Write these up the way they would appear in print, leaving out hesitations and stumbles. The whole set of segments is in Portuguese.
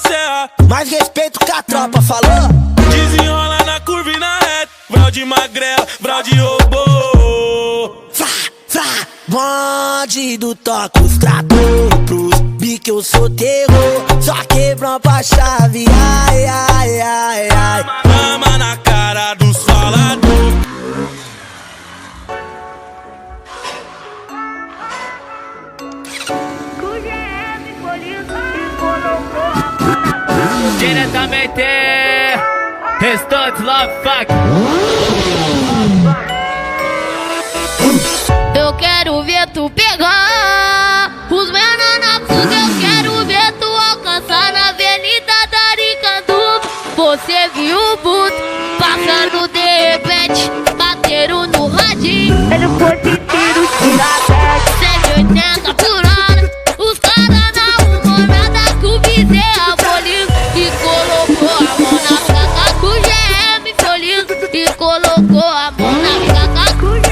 serra. Mais respeito que a tropa falou. Desenrola na curva e na reta. Vral de magrela, vral de robô. Bandido toca os trator pros bique, eu sou terror. Só quebrando pra chave, ai, ai, ai, ai. Lama na cara dos falador. Diretamente Restante Love Fuck. Eu quero ver tu pegar os menor na fuga. Eu quero ver tu alcançar na avenida Daricanduva. Você viu o buto passando de repente, bateram no radinho. Ele foi de tiro, tira 180 por hora. Os caras na humorada com o Bezerra bolinho e colocou a mão na caca com o GM feliz e colocou a mão na caca com o GM.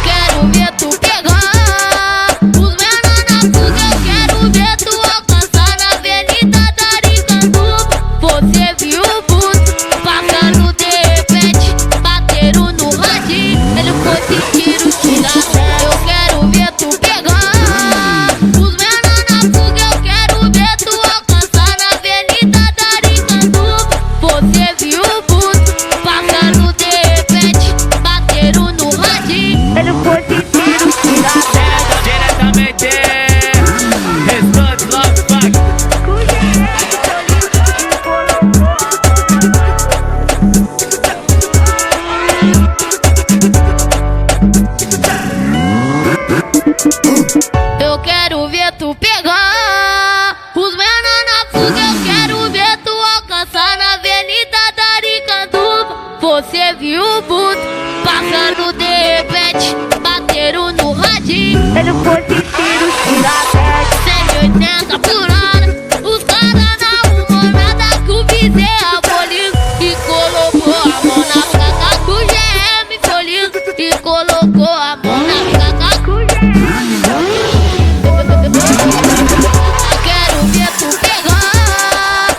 Quero ver tu pegar os menor na fuga. Eu quero ver tu alcançar na avenida Daricanduva. Você viu o buto passando de repente, bateram no radinho. Ele foi de tiro, tira. Eu quero ver tu pegar os menor na fuga. Eu quero ver tu alcançar na avenida Daricanduva. Você viu o buto passando de repente, bateram no radinho. Ele foi de tiro, tira Diretamente Restante Love Fuck. Eu quero ver tu pegar os menor na fuga. Eu quero ver tu alcançar na avenida Daricanduva. Você viu o buto passando de repente, bateram no radinho. Ele foi de tiro, tira 180 por hora. Os caras na humorada com o Bezerra bolinho e colocou a mão na caca com o GM feliz e colocou a mão na caca com o GM. Quero ver tu pegar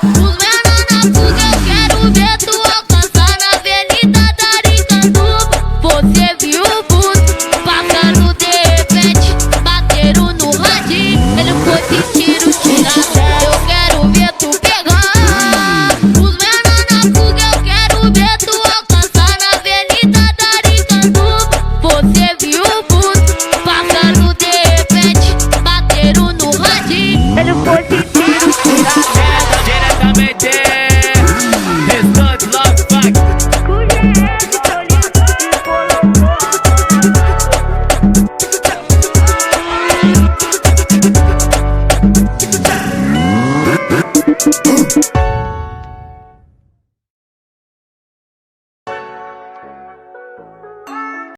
os menor na fuga. Eu quero ver tu alcançar na avenida Daricanduva. Você viu o buto passando de repente, bateram no radinho. Ele foi de tiro, tira. Eu quero ver tu pegar os menor na fuga. Eu quero ver tu alcançar na avenida Daricanduva. Você viu o buto passando de repente, bateram no radinho. Ele foi de tiro, tira